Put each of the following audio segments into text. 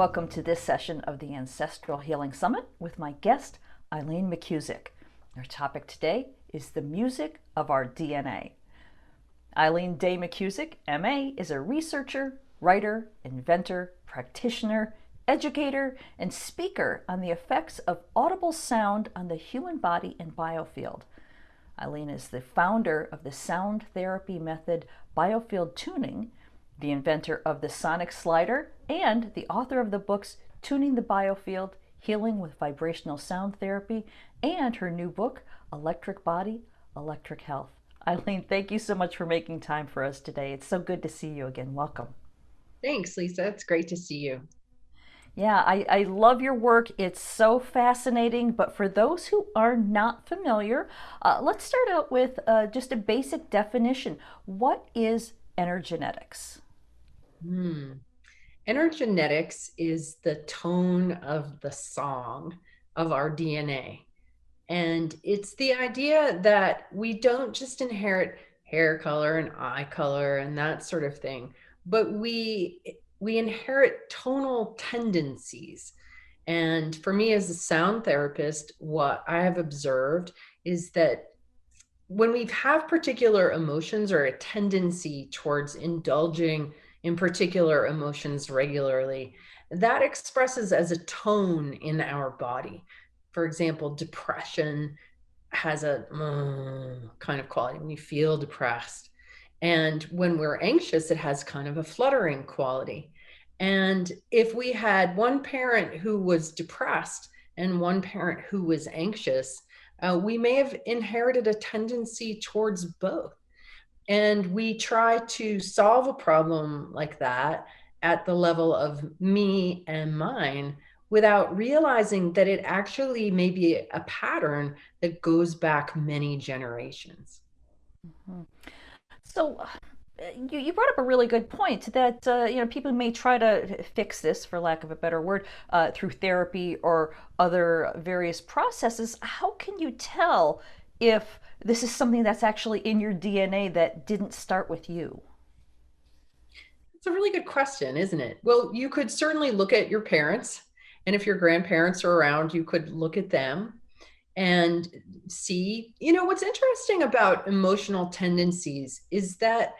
Welcome to this session of the Ancestral Healing Summit with my guest, Eileen McKusick. Our topic today is the music of our DNA. Eileen Day McKusick, MA, is a researcher, writer, inventor, practitioner, educator, and speaker on the effects of audible sound on the human body and Biofield. Eileen is the founder of the sound therapy method Biofield tuning, the inventor of the sonic slider, and the author of the books Tuning the Biofield, Healing with Vibrational Sound Therapy, and her new book, Electric Body, Electric Health. Eileen, thank you so much for making time for us today. It's so good to see you again. Welcome. Thanks, Lisa. It's great to see you. Yeah, I love your work. It's so fascinating. But for those who are not familiar, let's start out with just a basic definition. What is energenetics? Energenetics is the tone of the song of our DNA. And it's the idea that we don't just inherit hair color and eye color and that sort of thing, but we inherit tonal tendencies. And for me as a sound therapist, what I have observed is that when we have particular emotions or a tendency towards indulging in particular emotions regularly, that expresses as a tone in our body. For example, depression has a kind of quality when you feel depressed. And when we're anxious, it has kind of a fluttering quality. And if we had one parent who was depressed and one parent who was anxious, we may have inherited a tendency towards both. And we try to solve a problem like that at the level of me and mine without realizing that it actually may be a pattern that goes back many generations. Mhm. So you brought up a really good point that people may try to fix this, for lack of a better word, through therapy or other various processes. How can you tell if this is something that's actually in your DNA that didn't start with you? It's a really good question, isn't it? Well, you could certainly look at your parents, and if your grandparents are around, you could look at them and see. What's interesting about emotional tendencies is that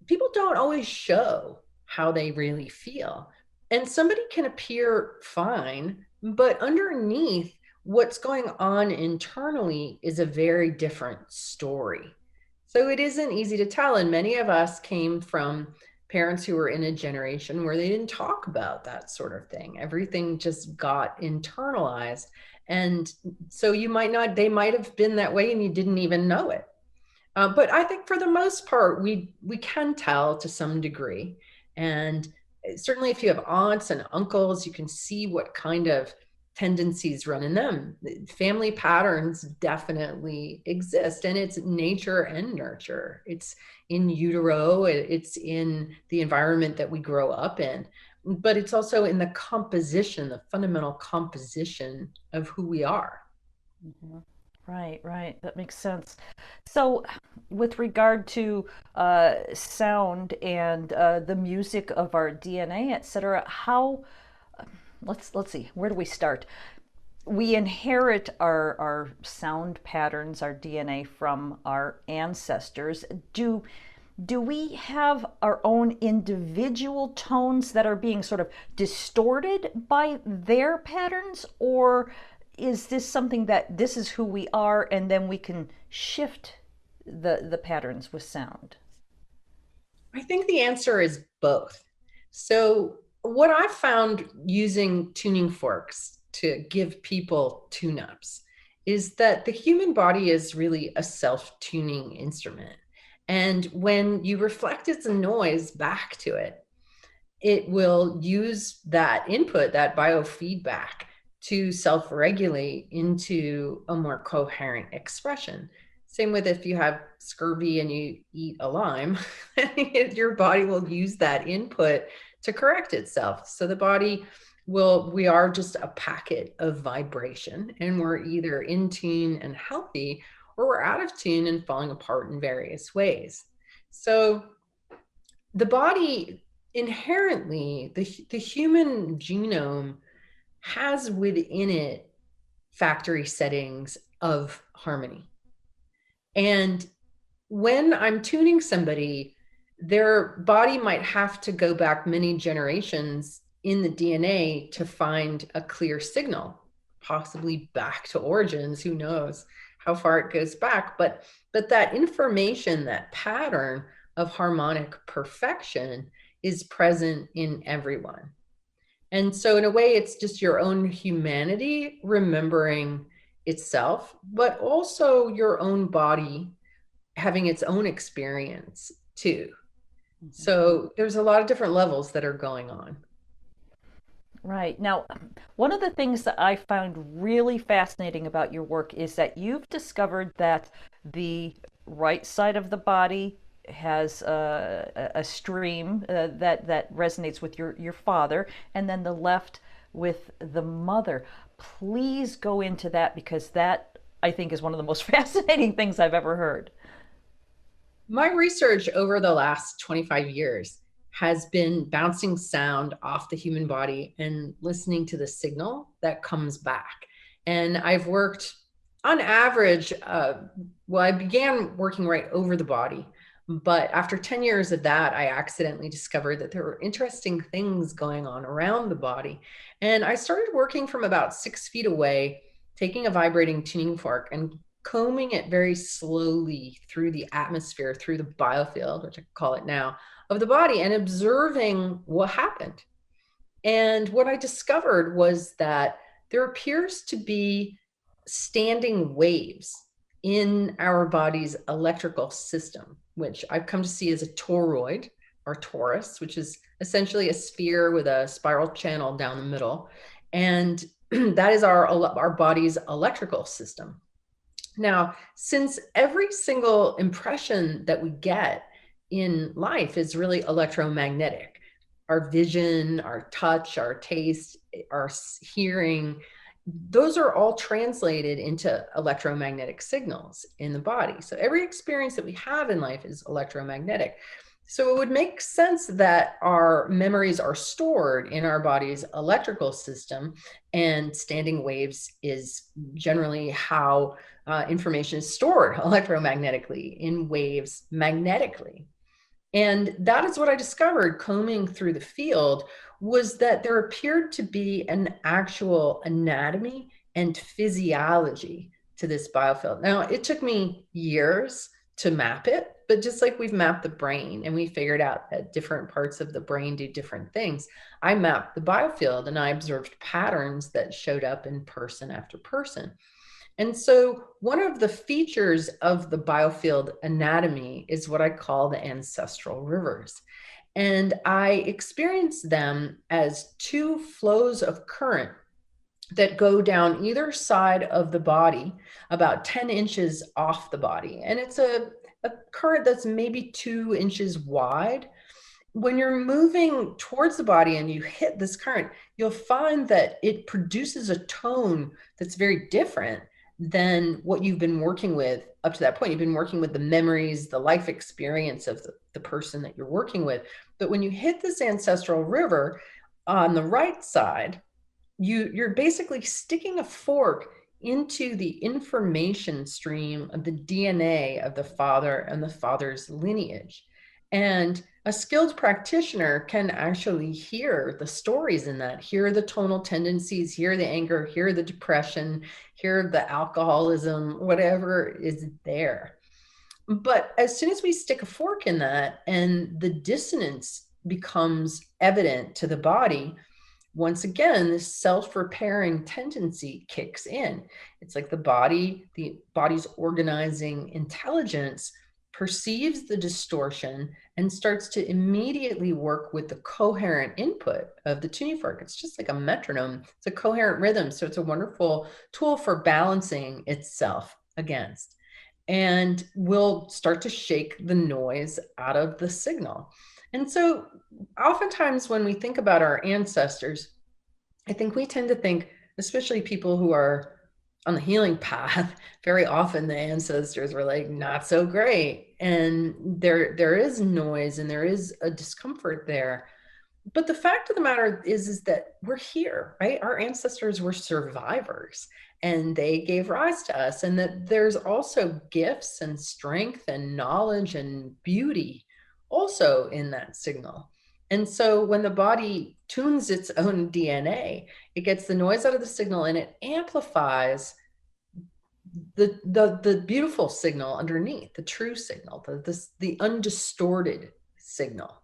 people don't always show how they really feel. And somebody can appear fine, but underneath, what's going on internally is a very different story. So it isn't easy to tell. And many of us came from parents who were in a generation where they didn't talk about that sort of thing. Everything just got internalized. And so they might have been that way and you didn't even know it. But I think for the most part, we can tell to some degree. And certainly if you have aunts and uncles, you can see what kind of tendencies run in them. Family patterns definitely exist, and it's nature and nurture. It's in utero, it's in the environment that we grow up in, but it's also in the composition, the fundamental composition of who we are. Mhm. Right, right. That makes sense. So, with regard to sound and the music of our DNA, etc., how let's see, where do we start? We inherit our sound patterns, our DNA from our ancestors. Do we have our individual individual tones that are being sort of distorted by their patterns, or is this something that this is who we are and then we can shift the patterns with sound? I think the answer is both. So, what I've found using tuning forks to give people tune ups is that the human body is really a self tuning instrument. And when you reflect its noise back to it, it will use that input, that biofeedback, to self regulate into a more coherent expression. Same with if you have scurvy and you eat a lime, your body will use that input to correct itself. So the body we are just a packet of vibration, and we're either in tune and healthy, or we're out of tune and falling apart in various ways. So the body inherently, the human genome has within it factory settings of harmony. And when I'm tuning somebody, their body might have to go back many generations in the DNA to find a clear signal, possibly back to origins. Who knows how far it goes back? But that information, that pattern of harmonic perfection is present in everyone. And so in a way, it's just your own humanity remembering itself, but also your own body having its own experience too. So there's a lot of different levels that are going on. Right. Now, one of the things that I found really fascinating about your work is that you've discovered that the right side of the body has a stream that resonates with your father, and then the left with the mother. Please go into that, because that, I think, is one of the most fascinating things I've ever heard. My research over the last 25 years has been bouncing sound off the human body and listening to the signal that comes back. And I've worked on average, I began working right over the body. But after 10 years of that, I accidentally discovered that there were interesting things going on around the body. And I started working from about 6 feet away, taking a vibrating tuning fork and combing it very slowly through the atmosphere, through the biofield, which I call it now, of the body, and observing what happened. And what I discovered was that there appears to be standing waves in our body's electrical system, which I've come to see as a toroid or torus, which is essentially a sphere with a spiral channel down the middle. And that is our body's electrical system. Now, since every single impression that we get in life is really electromagnetic, our vision, our touch, our taste, our hearing, those are all translated into electromagnetic signals in the body. So every experience that we have in life is electromagnetic. So it would make sense that our memories are stored in our body's electrical system, and standing waves is generally how information is stored electromagnetically, in waves magnetically. And that is what I discovered combing through the field, was that there appeared to be an actual anatomy and physiology to this biofield. Now, it took me years to map it, but just like we've mapped the brain and we figured out that different parts of the brain do different things, I mapped the biofield and I observed patterns that showed up in person after person. And so one of the features of the biofield anatomy is what I call the ancestral rivers. And I experience them as two flows of current that go down either side of the body, about 10 inches off the body. And it's a current that's maybe 2 inches wide. When you're moving towards the body and you hit this current, you'll find that it produces a tone that's very different than what you've been working with up to that point. You've been working with the memories, the life experience of the person that you're working with. But when you hit this ancestral river on the right side, you're basically sticking a fork into the information stream of the DNA of the father and the father's lineage. And a skilled practitioner can actually hear the stories in that, hear the tonal tendencies, hear the anger, hear the depression, hear the alcoholism, whatever is there. But as soon as we stick a fork in that and the dissonance becomes evident to the body, once again, this self-repairing tendency kicks in. It's like the body's organizing intelligence perceives the distortion and starts to immediately work with the coherent input of the tuning fork. It's just like a metronome. It's a coherent rhythm. So it's a wonderful tool for balancing itself against, and will start to shake the noise out of the signal. And so oftentimes when we think about our ancestors, I think we tend to think, especially people who are on the healing path, very often the ancestors were like not so great. And there is noise and there is a discomfort there. But the fact of the matter is that we're here, right? Our ancestors were survivors and they gave rise to us, and that there's also gifts and strength and knowledge and beauty also in that signal. And so when the body tunes its own DNA, it gets the noise out of the signal and it amplifies the beautiful signal underneath, the true signal, the undistorted signal.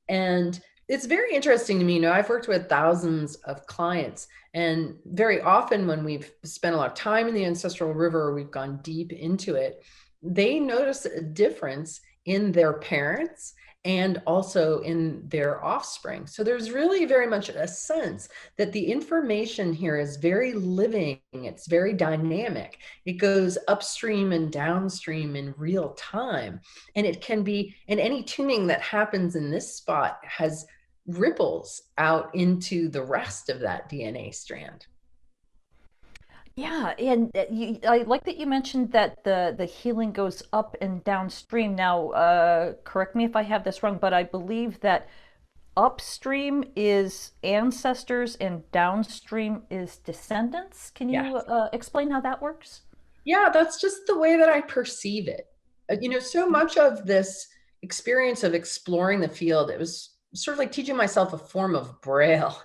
And it's very interesting to me. I've worked with thousands of clients, and very often when we've spent a lot of time in the ancestral river, we've gone deep into it, they notice a difference in their parents and also in their offspring. So there's really very much a sense that the information here is very living, it's very dynamic. It goes upstream and downstream in real time. And it can be, and any tuning that happens in this spot has ripples out into the rest of that DNA strand. Yeah, and I like that you mentioned that the healing goes up and downstream. Now, correct me if I have this wrong, but I believe that upstream is ancestors and downstream is descendants. Can Yeah. you explain how that works? Yeah, that's just the way that I perceive it. So much of this experience of exploring the field, it was sort of like teaching myself a form of Braille,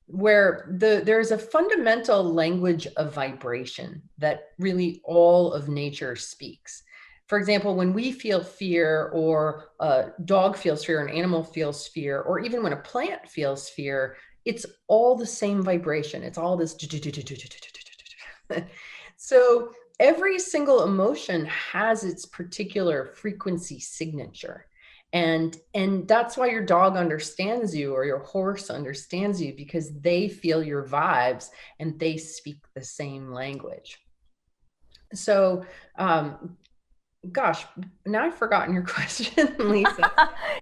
where there's a fundamental language of vibration that really all of nature speaks. For example, when we feel fear, or a dog feels fear, an animal feels fear, or even when a plant feels fear, it's all the same vibration. It's all this. So every single emotion has its particular frequency signature. And that's why your dog understands you, or your horse understands you, because they feel your vibes and they speak the same language. So gosh, now I've forgotten your question, Lisa.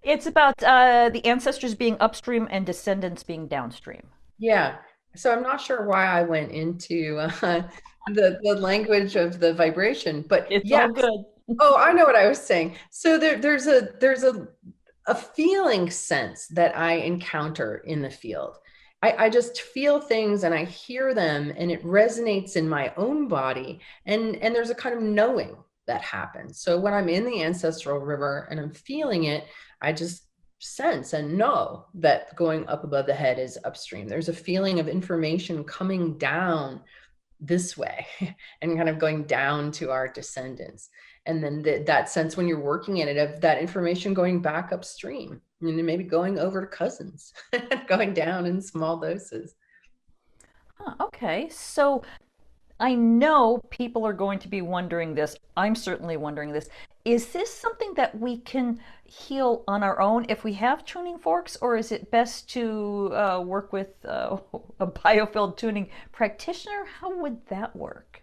It's about the ancestors being upstream and descendants being downstream. Yeah. So I'm not sure why I went into the language of the vibration, but It's yeah. all good. Oh, I know what I was saying. So there's a feeling sense that I encounter in the field. I just feel things and I hear them and it resonates in my own body. And there's a kind of knowing that happens. So when I'm in the ancestral river and I'm feeling it, I just sense and know that going up above the head is upstream. There's a feeling of information coming down this way and kind of going down to our descendants. And then that sense when you're working in it of that information going back upstream, and maybe going over to cousins, going down in small doses. Huh, okay, so I know people are going to be wondering this. I'm certainly wondering this. Is this something that we can heal on our own if we have tuning forks, or is it best to work with a biofield tuning practitioner? How would that work?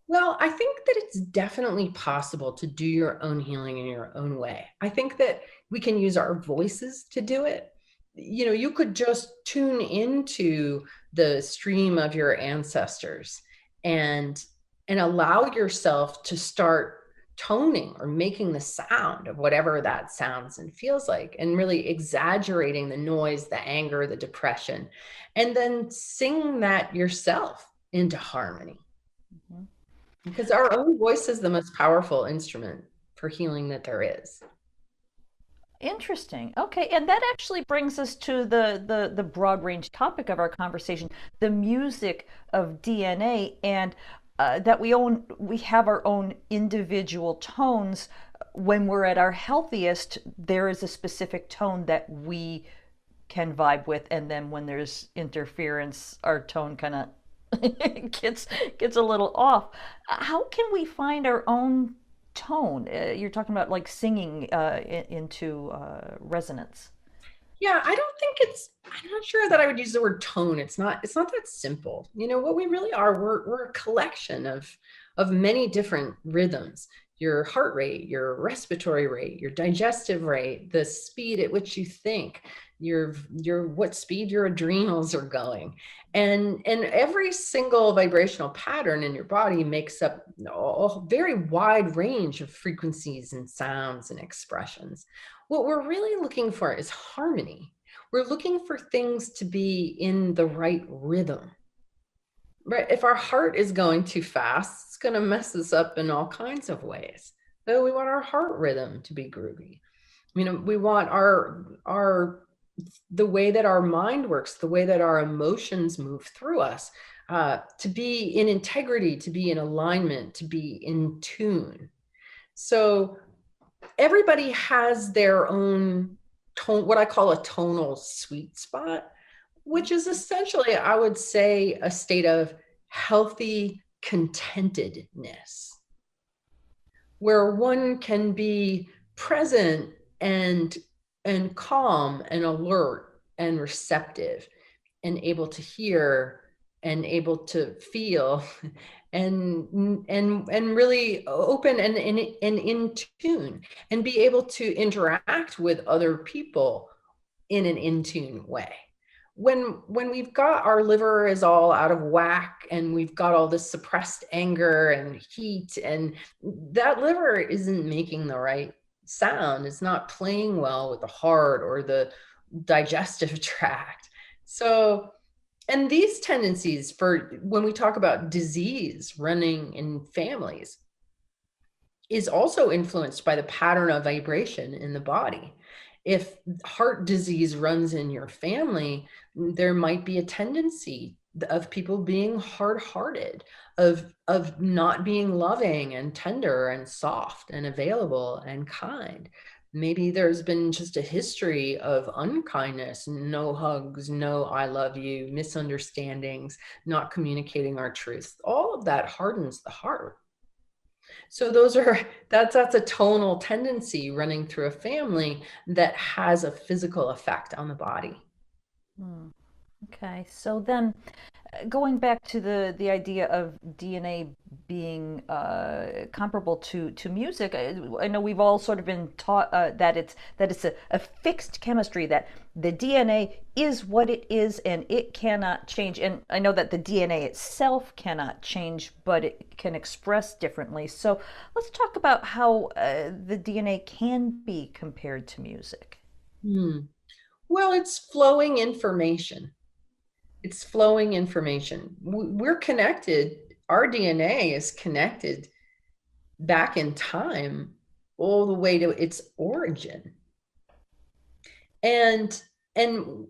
Well, I think that it's definitely possible to do your own healing in your own way. I think that we can use our voices to do it. You could just tune into the stream of your ancestors and allow yourself to start toning or making the sound of whatever that sounds and feels like, and really exaggerating the noise, the anger, the depression, and then sing that yourself into harmony. Mhm. Because our own voice is the most powerful instrument for healing that there is. Interesting. Okay, and that actually brings us to the broad range topic of our conversation, the music of DNA, and that we have our own individual tones. When we're at our healthiest, there is a specific tone that we can vibe with, and then when there's interference, our tone kind of gets a little off. How can we find our own tone? You're talking about like singing into resonance. Yeah, I don't think I'm not sure that I would use the word tone. It's not that simple. What we really are, we're a collection of many different rhythms. Your heart rate, your respiratory rate, your digestive rate, the speed at which you think, your what speed your adrenals are going. And every single vibrational pattern in your body makes up a very wide range of frequencies and sounds and expressions. What we're really looking for is harmony. We're looking for things to be in the right rhythm. Right? If our heart is going too fast, it's going to mess us up in all kinds of ways. So we want our heart rhythm to be groovy. We want our the way that our mind works, the way that our emotions move through us, to be in integrity, to be in alignment, to be in tune. So everybody has their own tone, what I call a tonal sweet spot, which is essentially, I would say, a state of healthy contentedness, where one can be present and calm and alert and receptive and able to hear and able to feel and really open and in tune, and be able to interact with other people in an in tune way. When we've got our liver is all out of whack and we've got all this suppressed anger and heat, and that liver isn't making the right sound, it's not playing well with the heart or the digestive tract. So, and these tendencies, for when we talk about disease running in families, is also influenced by the pattern of vibration in the body. If heart disease runs in your family, there might be a tendency of people being hard-hearted, of not being loving and tender and soft and available and kind. Maybe there's been just a history of unkindness, no hugs, no I love you, misunderstandings, not communicating our truth. All of that hardens the heart. So that's a tonal tendency running through a family that has a physical effect on the body. Okay, so then going back to the idea of DNA being comparable to music, I know we've all sort of been taught that it's a fixed chemistry, that the DNA is what it is and it cannot change. And I know that the DNA itself cannot change, but it can express differently. So let's talk about how the DNA can be compared to music. Well, it's flowing information. It's flowing information. We're connected. Our DNA is connected back in time all the way to its origin. And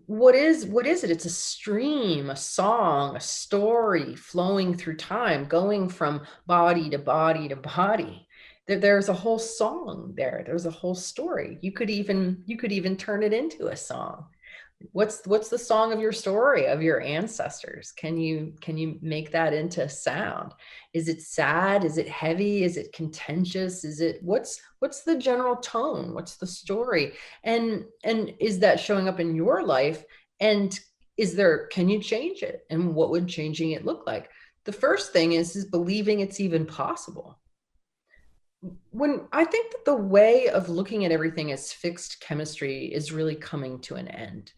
what is it? It's a stream, a song, a story flowing through time, going from body to body to body. There's a whole song there. There's a whole story. You could even turn it into a song. What's the song of your story, of your ancestors? Can you make that into sound? Is it sad? Is it heavy? Is it contentious? Is it what's the general tone? What's the story? And is that showing up in your life? And can you change it? And what would changing it look like? The first thing is believing it's even possible. When I think that the way of looking at everything as fixed chemistry is really coming to an end.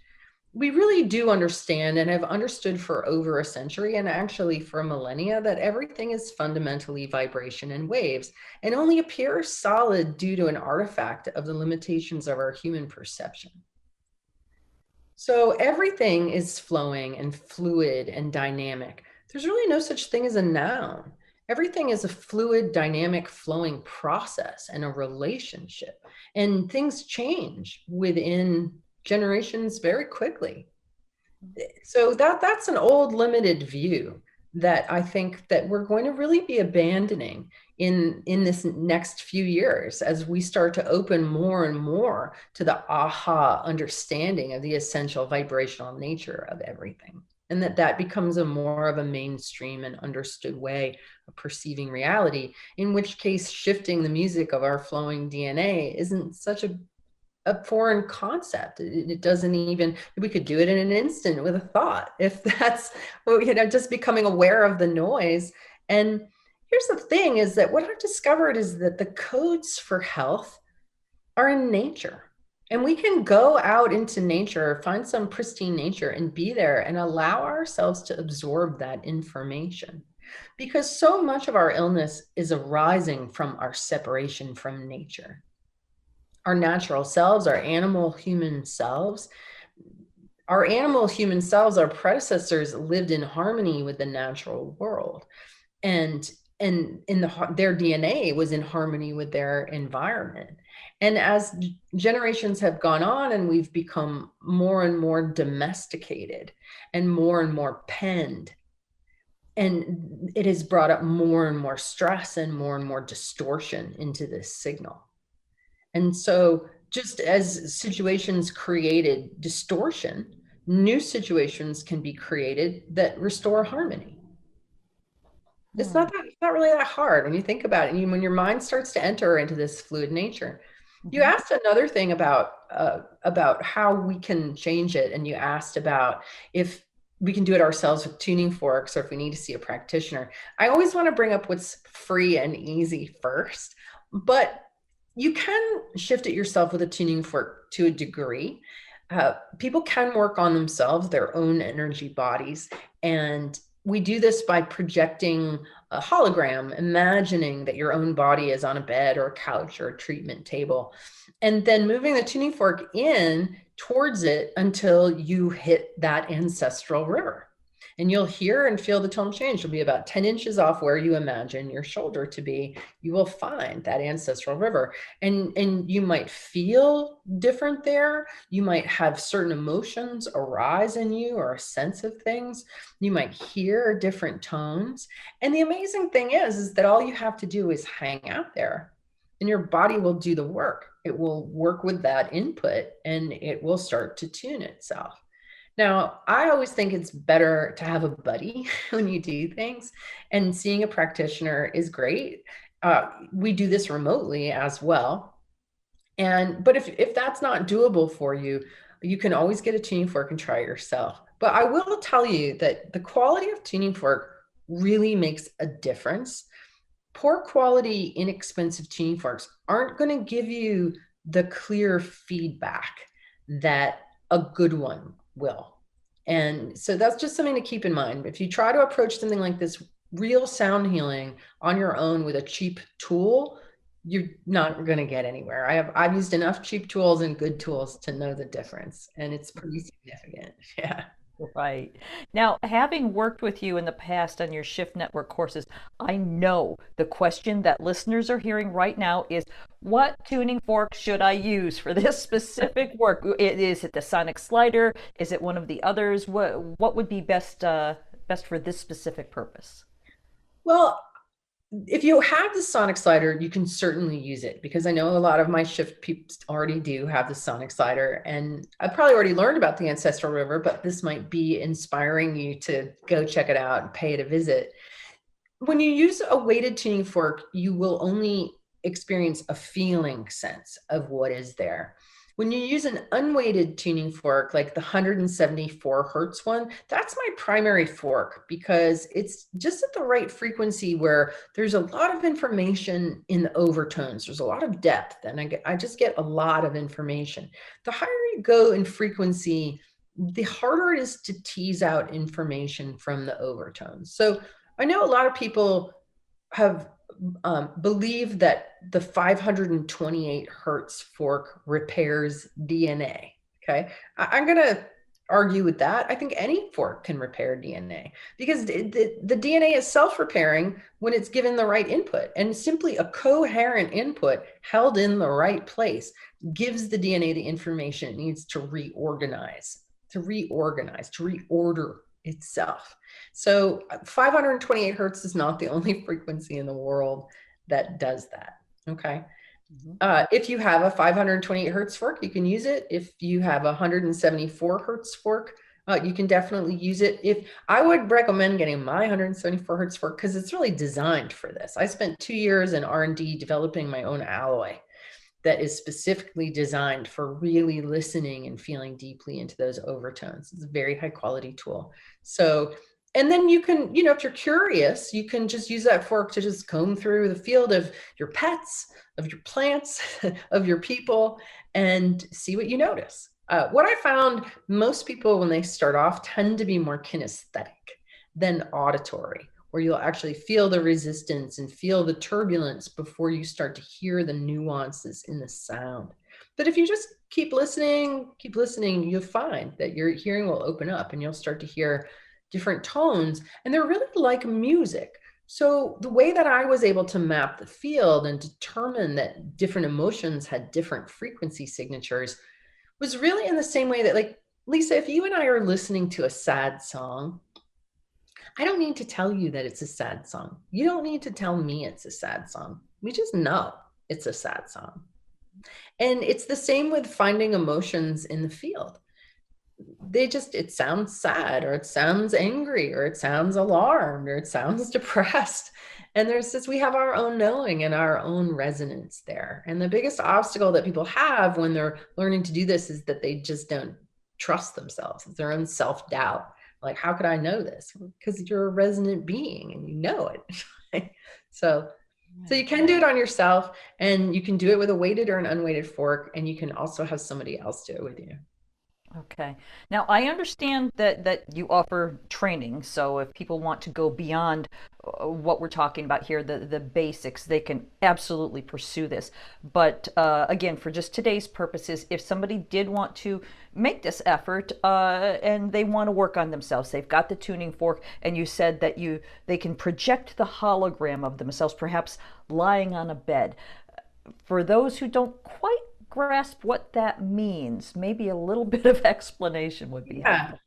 We really do understand and have understood for over a century, and actually for millennia, that everything is fundamentally vibration and waves, and only appears solid due to an artifact of the limitations of our human perception. So everything is flowing and fluid and dynamic. There's really no such thing as a noun. Everything is a fluid, dynamic, flowing process and a relationship. And things change within generations very quickly. So that's an old limited view that I think that we're going to really be abandoning in this next few years, as we start to open more and more to the aha understanding of the essential vibrational nature of everything. And that becomes more of a mainstream and understood way of perceiving reality, in which case shifting the music of our flowing DNA isn't such a foreign concept. It doesn't even, we could do it in an instant with a thought, if that's, just becoming aware of the noise. And here's the thing, is that what I've discovered is that the codes for health are in nature. And we can go out into nature, find some pristine nature and be there and allow ourselves to absorb that information. Because so much of our illness is arising from our separation from nature. Our natural selves, our animal human selves, our animal human selves, our predecessors, lived in harmony with the natural world. And their DNA was in harmony with their environment. And as generations have gone on and we've become more and more domesticated and more penned, and it has brought up more and more stress and more distortion into this signal. And so just as situations created distortion, new situations can be created that restore harmony. It's not really that hard when you think about it. When your mind starts to enter into this fluid nature. You asked another thing about how we can change it, and you asked about if we can do it ourselves with tuning forks, or if we need to see a practitioner. I always want to bring up what's free and easy first, but you can shift it yourself with a tuning fork to a degree. People can work on themselves, their own energy bodies, and we do this by projecting a hologram, imagining that your own body is on a bed or a couch or a treatment table, and then moving the tuning fork in towards it until you hit that ancestral river. And you'll hear and feel the tone change. You'll be about 10 inches off where you imagine your shoulder to be. You will find that ancestral river. And you might feel different there. You might have certain emotions arise in you, or a sense of things. You might hear different tones. And the amazing thing is that all you have to do is hang out there, and your body will do the work. It will work with that input, and it will start to tune itself. Now, I always think it's better to have a buddy when you do things, and seeing a practitioner is great. We do this remotely as well. But if that's not doable for you, you can always get a tuning fork and try it yourself. But I will tell you that the quality of tuning fork really makes a difference. Poor quality, inexpensive tuning forks aren't going to give you the clear feedback that a good one will. And so that's just something to keep in mind. If you try to approach something like this, real sound healing on your own with a cheap tool, you're not going to get anywhere. I've used enough cheap tools and good tools to know the difference, and it's pretty significant. Yeah. Right. Now, having worked with you in the past on your Shift Network courses, I know the question that listeners are hearing right now is, what tuning fork should I use for this specific work? Is it the sonic slider? Is it one of the others? What would be best for this specific purpose? Well, if you have the sonic slider, you can certainly use it, because I know a lot of my shift peeps already do have the sonic slider, and I've probably already learned about the Ancestral River, but this might be inspiring you to go check it out and pay it a visit. When you use a weighted tuning fork, you will only experience a feeling sense of what is there. When you use an unweighted tuning fork, like the 174 Hertz one, that's my primary fork, because it's just at the right frequency where there's a lot of information in the overtones. There's a lot of depth, and I just get a lot of information. The higher you go in frequency, the harder it is to tease out information from the overtones. So I know a lot of people have believe that the 528 Hertz fork repairs DNA. Okay. I'm going to argue with that. I think any fork can repair DNA, because the DNA is self-repairing when it's given the right input, and simply a coherent input held in the right place gives the DNA the information it needs to reorganize, to reorder itself. So 528 Hertz is not the only frequency in the world that does that. Okay. If you have a 528 Hertz fork, you can use it. If you have a 174 Hertz fork, you can definitely use it. If I would recommend getting my 174 Hertz fork, because it's really designed for this. I spent 2 years in R&D developing my own alloy that is specifically designed for really listening and feeling deeply into those overtones. It's a very high quality tool. So, and then you can, if you're curious, you can just use that fork to just comb through the field of your pets, of your plants, of your people, and see what you notice. What I found, most people when they start off tend to be more kinesthetic than auditory, where you'll actually feel the resistance and feel the turbulence before you start to hear the nuances in the sound. But if you just keep listening, you'll find that your hearing will open up and you'll start to hear different tones, and they're really like music. So the way that I was able to map the field and determine that different emotions had different frequency signatures was really in the same way that, like, Lisa, if you and I are listening to a sad song, I don't need to tell you that it's a sad song. You don't need to tell me it's a sad song. We just know it's a sad song. And it's the same with finding emotions in the field. It sounds sad, or it sounds angry, or it sounds alarmed, or it sounds depressed. And we have our own knowing and our own resonance there. And the biggest obstacle that people have when they're learning to do this is that they just don't trust themselves. It's their own self-doubt. Like, how could I know this? Because you're a resonant being and you know it. So you can do it on yourself, and you can do it with a weighted or an unweighted fork, and you can also have somebody else do it with you. Okay. Now, I understand that you offer training, so if people want to go beyond what we're talking about here, the basics, they can absolutely pursue this. But again, for just today's purposes, if somebody did want to make this effort and they want to work on themselves, they've got the tuning fork, and you said that they can project the hologram of themselves, perhaps lying on a bed. For those who don't quite grasp what that means, maybe a little bit of explanation would be helpful.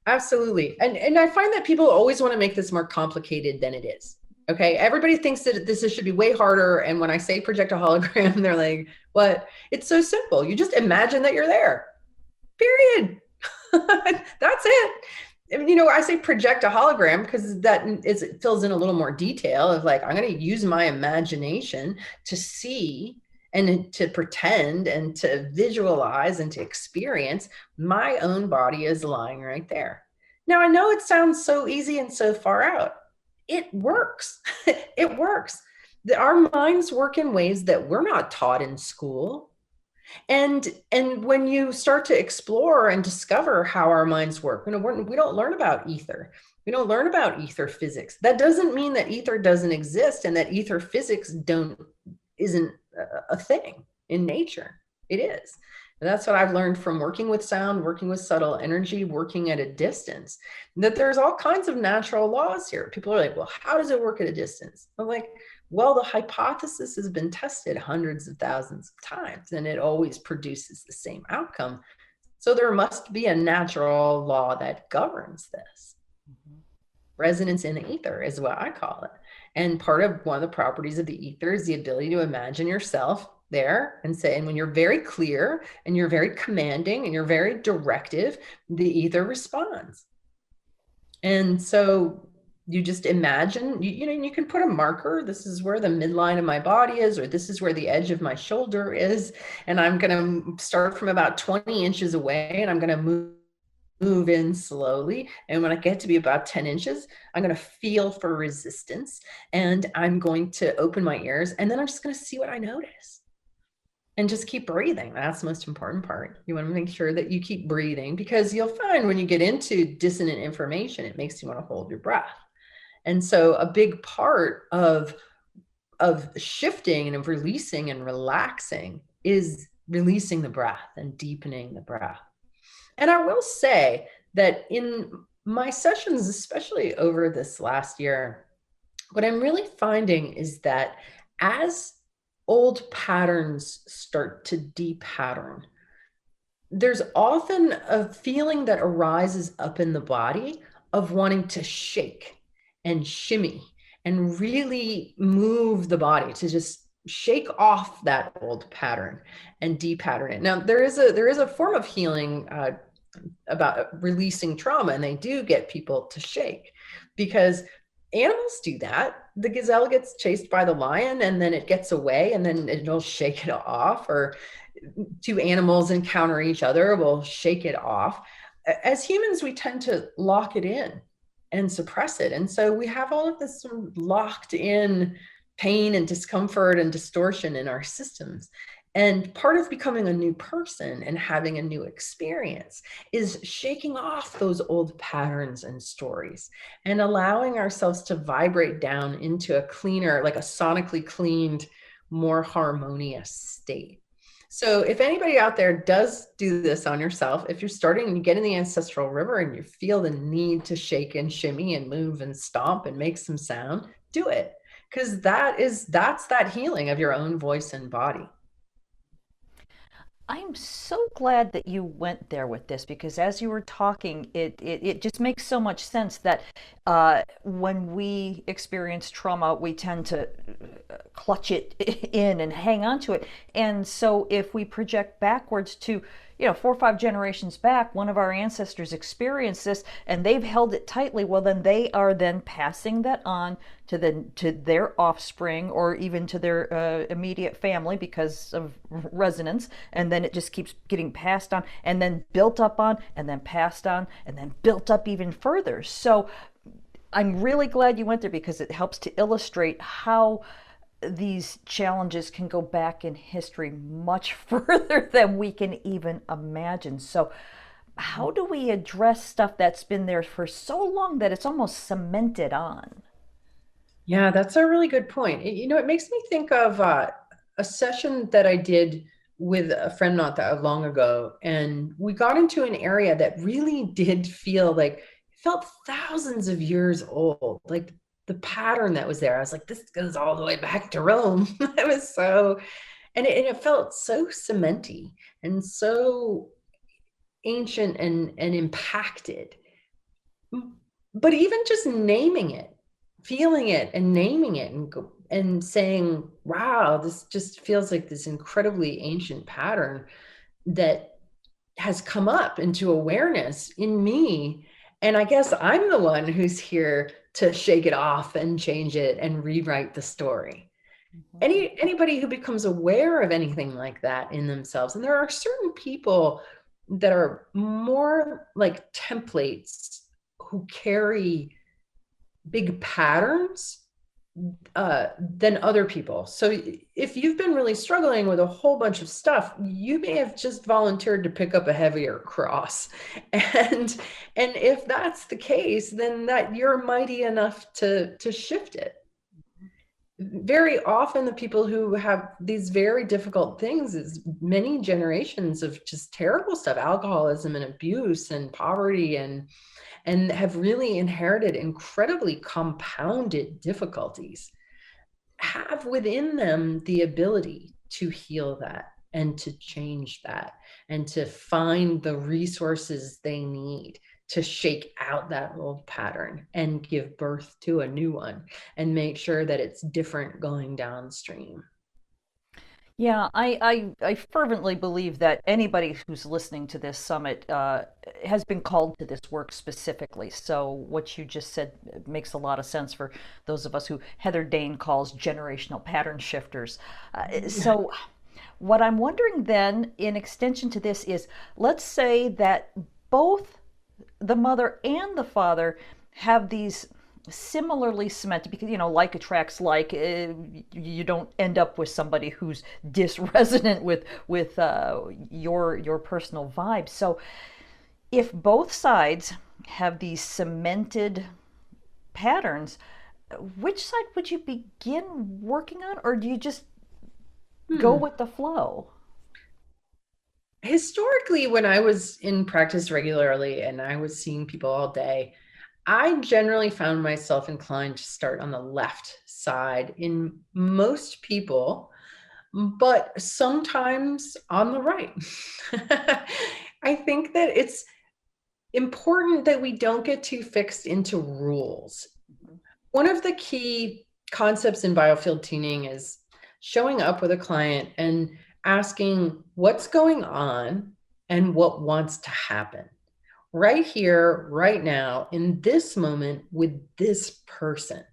Absolutely. And I find that people always want to make this more complicated than it is. Okay. Everybody thinks that this should be way harder. And when I say project a hologram, they're like, what? It's so simple. You just imagine that you're there. Period. That's it. And, I say project a hologram because it fills in a little more detail of, like, I'm going to use my imagination to see and to pretend and to visualize and to experience my own body is lying right there. Now, I know it sounds so easy and so far out. It works. It works. Our minds work in ways that we're not taught in school. And when you start to explore and discover how our minds work, we don't learn about ether. We don't learn about ether physics. That doesn't mean that ether doesn't exist and that ether physics isn't a thing in nature. It is. And that's what I've learned from working with sound, working with subtle energy, working at a distance, that there's all kinds of natural laws here. People are like, well, how does it work at a distance? I'm like, well, the hypothesis has been tested hundreds of thousands of times, and it always produces the same outcome. So there must be a natural law that governs this. Mm-hmm. Resonance in the ether is what I call it. And one of the properties of the ether is the ability to imagine yourself there and when you're very clear and you're very commanding and you're very directive, the ether responds. And so you just imagine, you can put a marker. This is where the midline of my body is, or this is where the edge of my shoulder is. And I'm going to start from about 20 inches away, and I'm going to move in slowly. And when I get to be about 10 inches, I'm going to feel for resistance, and I'm going to open my ears, and then I'm just going to see what I notice and just keep breathing. That's the most important part. You want to make sure that you keep breathing, because you'll find when you get into dissonant information, it makes you want to hold your breath. And so a big part of shifting and of releasing and relaxing is releasing the breath and deepening the breath. And I will say that in my sessions, especially over this last year, what I'm really finding is that as old patterns start to de-pattern, there's often a feeling that arises up in the body of wanting to shake and shimmy and really move the body to just shake off that old pattern and de-pattern it. Now, there is a form of healing about releasing trauma, and they do get people to shake, because animals do that. The gazelle gets chased by the lion and then it gets away and then it'll shake it off, or two animals encounter each other, will shake it off. As humans, we tend to lock it in and suppress it. And so we have all of this sort of locked in pain and discomfort and distortion in our systems. And part of becoming a new person and having a new experience is shaking off those old patterns and stories and allowing ourselves to vibrate down into a cleaner, like a sonically cleaned, more harmonious state. So if anybody out there does do this on yourself, if you're starting and you get in the ancestral river and you feel the need to shake and shimmy and move and stomp and make some sound, do it. Because that's that healing of your own voice and body. I'm so glad that you went there with this because as you were talking, it just makes so much sense that when we experience trauma, we tend to clutch it in and hang on to it. And so if we project backwards to, 4 or 5 generations back, one of our ancestors experienced this and they've held it tightly, well, then they are then passing that on to their offspring or even to their immediate family because of resonance, and then it just keeps getting passed on and then built up on and then passed on and then built up even further. So I'm really glad you went there because it helps to illustrate how these challenges can go back in history much further than we can even imagine. So how do we address stuff that's been there for so long that it's almost cemented on? Yeah, that's a really good point. It makes me think of a session that I did with a friend not that long ago. And we got into an area that really did feel like it felt thousands of years old. Like the pattern that was there, I was like, this goes all the way back to Rome. It was so, and it felt so cementy and so ancient and impacted. But even just naming it, feeling it and naming it and saying, wow, this just feels like this incredibly ancient pattern that has come up into awareness in me. And I guess I'm the one who's here to shake it off and change it and rewrite the story. Anybody who becomes aware of anything like that in themselves, and there are certain people that are more like templates who carry big patterns than other people. So if you've been really struggling with a whole bunch of stuff, you may have just volunteered to pick up a heavier cross. And if that's the case, then that you're mighty enough to shift it. Very often the people who have these very difficult things is many generations of just terrible stuff, alcoholism and abuse and poverty, and have really inherited incredibly compounded difficulties, have within them the ability to heal that and to change that and to find the resources they need to shake out that old pattern and give birth to a new one and make sure that it's different going downstream. Yeah, I fervently believe that anybody who's listening to this summit has been called to this work specifically. So what you just said makes a lot of sense for those of us who Heather Dane calls generational pattern shifters. So what I'm wondering then, in extension to this, is let's say that both the mother and the father have these similarly cemented, because like attracts like. You don't end up with somebody who's disresonant with your personal vibe. So if both sides have these cemented patterns, which side would you begin working on, or do you just go Hmm. with the flow? Historically, when I was in practice regularly and I was seeing people all day, I generally found myself inclined to start on the left side in most people, but sometimes on the right. I think that it's important that we don't get too fixed into rules. One of the key concepts in biofield tuning is showing up with a client and asking what's going on and what wants to happen right here, right now, in this moment with this person,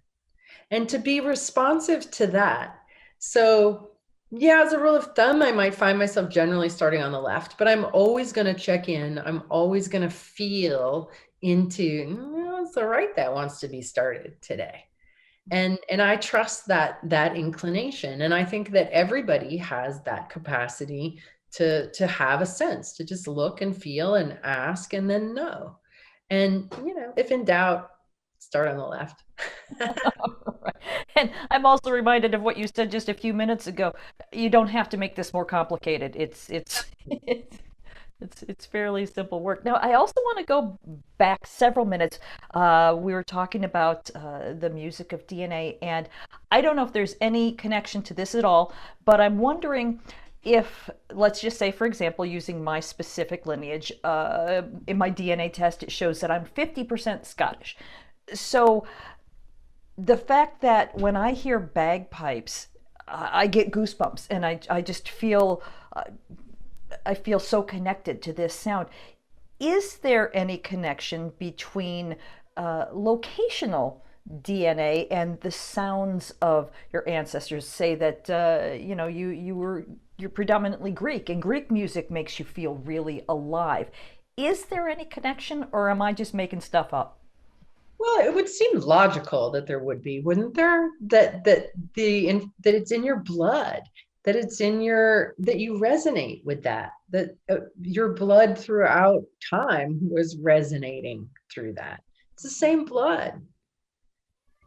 and to be responsive to that. So, yeah, as a rule of thumb, I might find myself generally starting on the left, but I'm always going to check in. I'm always going to feel into, it's the right that wants to be started today. And I trust that inclination. And I think that everybody has that capacity to have a sense, to just look and feel and ask and then know. And if in doubt, start on the left. Right. And I'm also reminded of what you said just a few minutes ago. You don't have to make this more complicated. It's fairly simple work. Now, I also want to go back several minutes. We were talking about the music of DNA, and I don't know if there's any connection to this at all, but I'm wondering if, let's just say, for example, using my specific lineage, in my DNA test, it shows that I'm 50% Scottish. So the fact that when I hear bagpipes, I get goosebumps, and I just feel I feel so connected to this sound. Is there any connection between locational DNA and the sounds of your ancestors? Say that you're predominantly Greek, and Greek music makes you feel really alive. Is there any connection, or am I just making stuff up? Well, it would seem logical that there would be, wouldn't there? That it's in your blood, that it's in your that you resonate with that. That your blood throughout time was resonating through that. It's the same blood,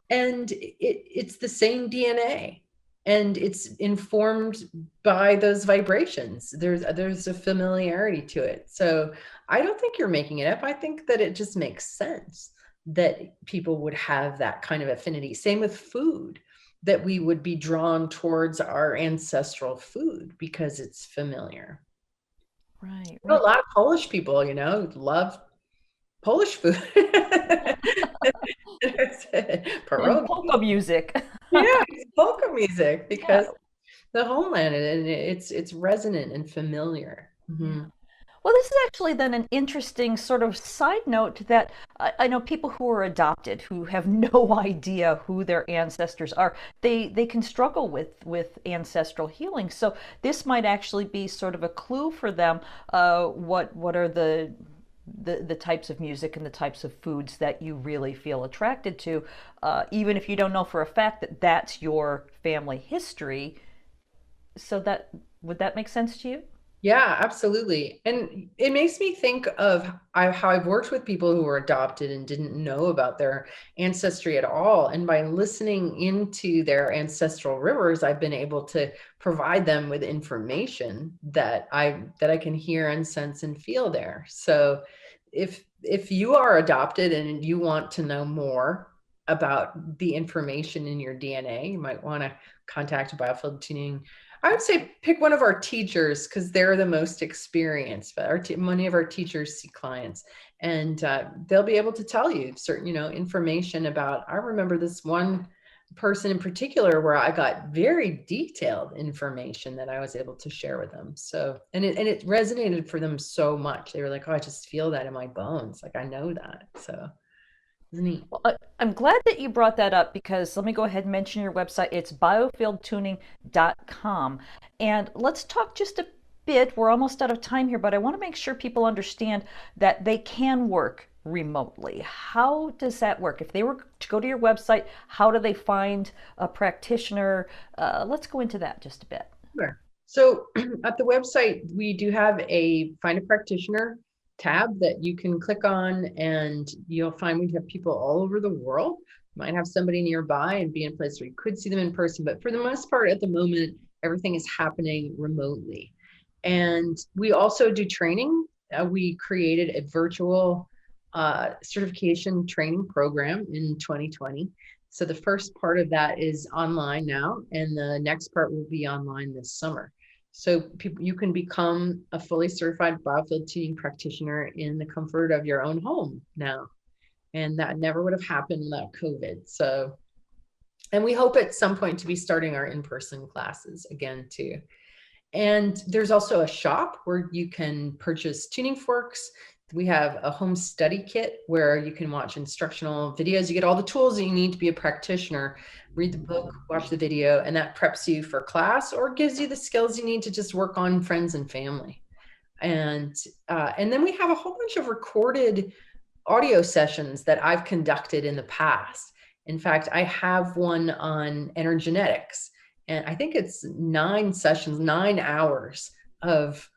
and it's the same DNA, and it's informed by those vibrations. There's a familiarity to it. So I don't think you're making it up. I think that it just makes sense that people would have that kind of affinity. Same with food, that we would be drawn towards our ancestral food because it's familiar. Right, A right. lot of Polish people, love Polish food. And Pierogi. polka music. Yeah, it's polka music Yeah, because the homeland, and it's resonant and familiar. yeah. Mhm. Well, this is actually then an interesting sort of side note that I know people who are adopted who have no idea who their ancestors are. They can struggle with ancestral healing. So this might actually be sort of a clue for them. What are the types of music and the types of foods that you really feel attracted to, even if you don't know for a fact that that's your family history. So that would that make sense to you? Yeah, absolutely. And it makes me think of how I've worked with people who were adopted and didn't know about their ancestry at all. And by listening into their ancestral rivers, I've been able to provide them with information that I can hear and sense and feel there. So if you are adopted and you want to know more about the information in your DNA, you might want to contact Biofield Tuning. I would say pick one of our teachers because they're the most experienced. But many of our teachers see clients, and they'll be able to tell you certain, information about. I remember this one person in particular where I got very detailed information that I was able to share with them. So, and it resonated for them so much. They were like, "Oh, I just feel that in my bones. Like I know that." So, it's neat. Well, I'm glad that you brought that up because let me go ahead and mention your website. It's biofieldtuning.com. And let's talk just a bit. We're almost out of time here, but I want to make sure people understand that they can work remotely. How does that work? If they were to go to your website, how do they find a practitioner? Let's go into that just a bit. Sure. So at the website, we do have a Find a Practitioner tab that you can click on, and you'll find we have people all over the world. You might have somebody nearby and be in a place where you could see them in person, but for the most part, at the moment, everything is happening remotely. And we also do training. We created a virtual certification training program in 2020. So the first part of that is online now, and the next part will be online this summer. So you can become a fully certified biofield tuning practitioner in the comfort of your own home now. And that never would have happened without COVID. So, and we hope at some point to be starting our in-person classes again too. And there's also a shop where you can purchase tuning forks. We have a home study kit where you can watch instructional videos. You get all the tools that you need to be a practitioner, read the book, watch the video, and that preps you for class or gives you the skills you need to just work on friends and family. And then we have a whole bunch of recorded audio sessions that I've conducted in the past. In fact, I have one on energenetics, and I think it's 9 sessions, 9 hours of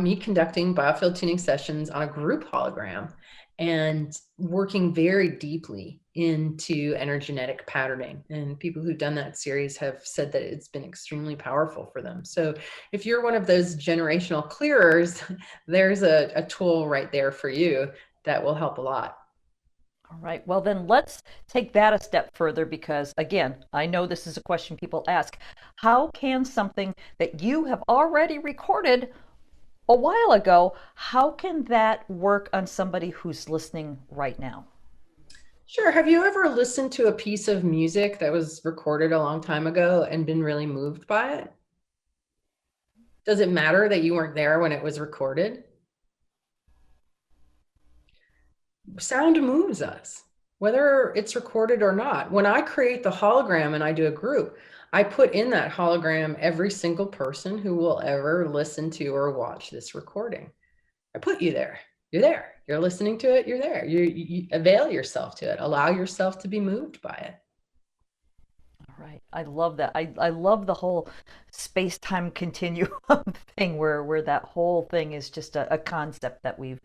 me conducting biofield tuning sessions on a group hologram and working very deeply into energetic patterning. And people who've done that series have said that it's been extremely powerful for them. So if you're one of those generational clearers, there's a tool right there for you that will help a lot. All right. Well, then let's take that a step further because, again, I know this is a question people ask. How can something that you have already recorded a while ago, how can that work on somebody who's listening right now? Sure. Have you ever listened to a piece of music that was recorded a long time ago and been really moved by it? Does it matter that you weren't there when it was recorded? Sound moves us, whether it's recorded or not. When I create the hologram and I do a group, I put in that hologram every single person who will ever listen to or watch this recording. I put you there. You're there. You're listening to it. You're there. You avail yourself to it. Allow yourself to be moved by it. Right. I love that. I love the whole space-time continuum thing where that whole thing is just a concept that we've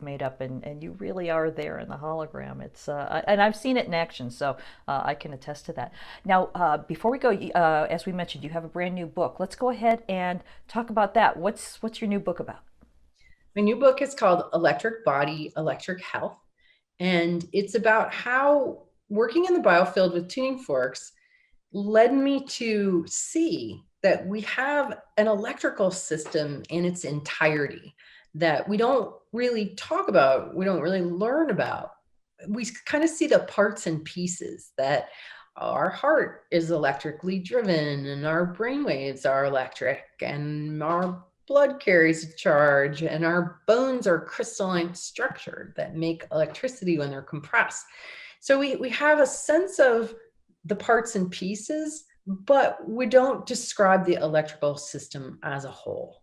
made up and you really are there in the hologram. It's and I've seen it in action, so I can attest to that. Now, before we go, as we mentioned, you have a brand new book. Let's go ahead and talk about that. What's your new book about? My new book is called Electric Body, Electric Health. And it's about how working in the biofield with tuning forks led me to see that we have an electrical system in its entirety that we don't really talk about, we don't really learn about. We kind of see the parts and pieces that our heart is electrically driven and our brain waves are electric and our blood carries a charge and our bones are crystalline structured that make electricity when they're compressed. So we have a sense of the parts and pieces, but we don't describe the electrical system as a whole.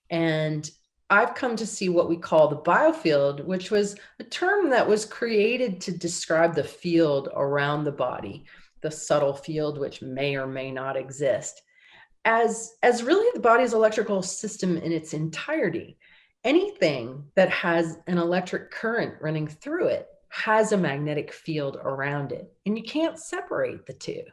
And I've come to see what we call the biofield, which was a term that was created to describe the field around the body, the subtle field, which may or may not exist, as really the body's electrical system in its entirety. Anything that has an electric current running through it has a magnetic field around it, and you can't separate the two.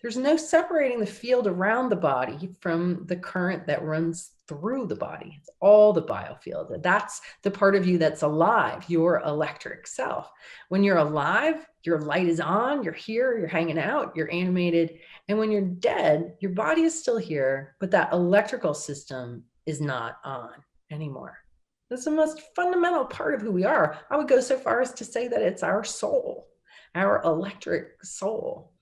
There's no separating the field around the body from the current that runs through the body. It's all the biofield. That's the part of you that's alive, your electric self. When you're alive, your light is on, you're here, you're hanging out, you're animated. And when you're dead, your body is still here, but that electrical system is not on anymore. That's the most fundamental part of who we are. I would go so far as to say that it's our soul, our electric soul.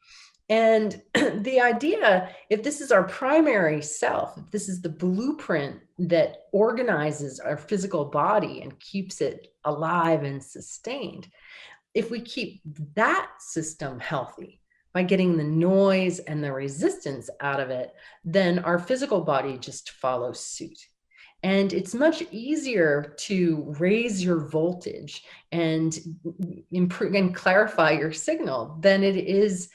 And the idea, if this is our primary self, if this is the blueprint that organizes our physical body and keeps it alive and sustained, if we keep that system healthy by getting the noise and the resistance out of it, then our physical body just follows suit. And it's much easier to raise your voltage and improve and clarify your signal than it is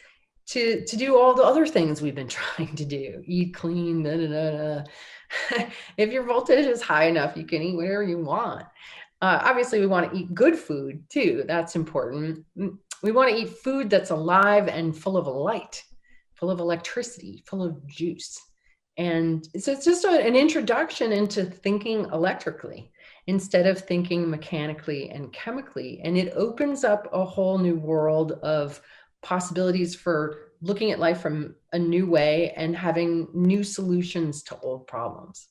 to do all the other things we've been trying to do. Eat clean, da, da, da, da. If your voltage is high enough, you can eat whatever you want. Obviously, we want to eat good food too. That's important. We want to eat food that's alive and full of light, full of electricity, full of juice. And so it's just an introduction into thinking electrically instead of thinking mechanically and chemically. And it opens up a whole new world of possibilities for looking at life from a new way and having new solutions to old problems.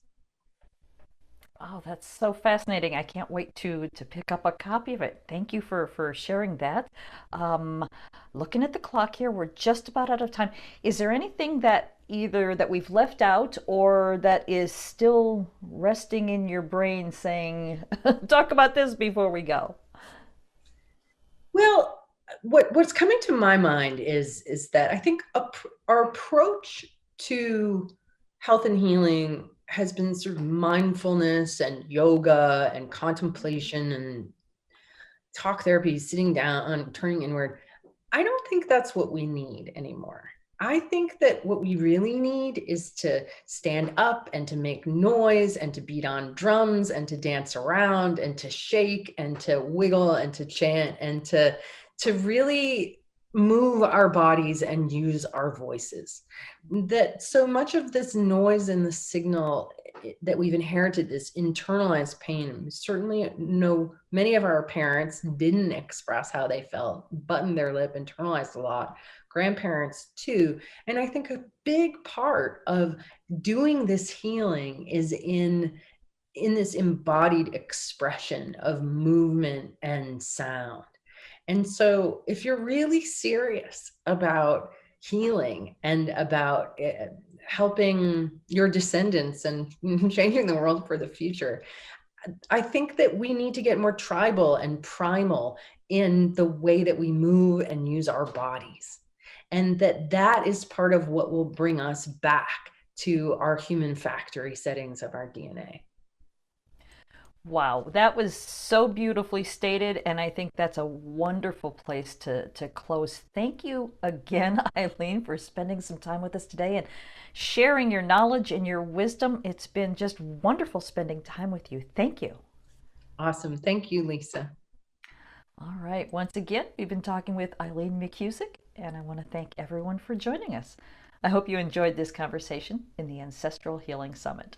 Oh, that's so fascinating. I can't wait to pick up a copy of it. Thank you for sharing that. Um, Looking at the clock here, we're just about out of time. Is there anything that either that we've left out or that is still resting in your brain saying, talk about this before we go? Well, what's coming to my mind is that I think our approach to health and healing has been sort of mindfulness and yoga and contemplation and talk therapy, sitting down, turning inward. I don't think that's what we need anymore. I think that what we really need is to stand up and to make noise and to beat on drums and to dance around and to shake and to wiggle and to chant and to really move our bodies and use our voices. That so much of this noise in the signal that we've inherited, this internalized pain. We certainly know many of our parents didn't express how they felt, buttoned their lip, internalized a lot. Grandparents too. And I think a big part of doing this healing is in this embodied expression of movement and sound. And so if you're really serious about healing and about helping your descendants and changing the world for the future, I think that we need to get more tribal and primal in the way that we move and use our bodies. And that is part of what will bring us back to our human factory settings of our DNA. Wow, that was so beautifully stated, and I think that's a wonderful place to close. Thank you again, Eileen, for spending some time with us today and sharing your knowledge and your wisdom. It's been just wonderful spending time with you. Thank you. Awesome. Thank you, Lisa. All right, once again, we've been talking with Eileen McKusick, and I want to thank everyone for joining us. I hope you enjoyed this conversation in the Ancestral Healing Summit.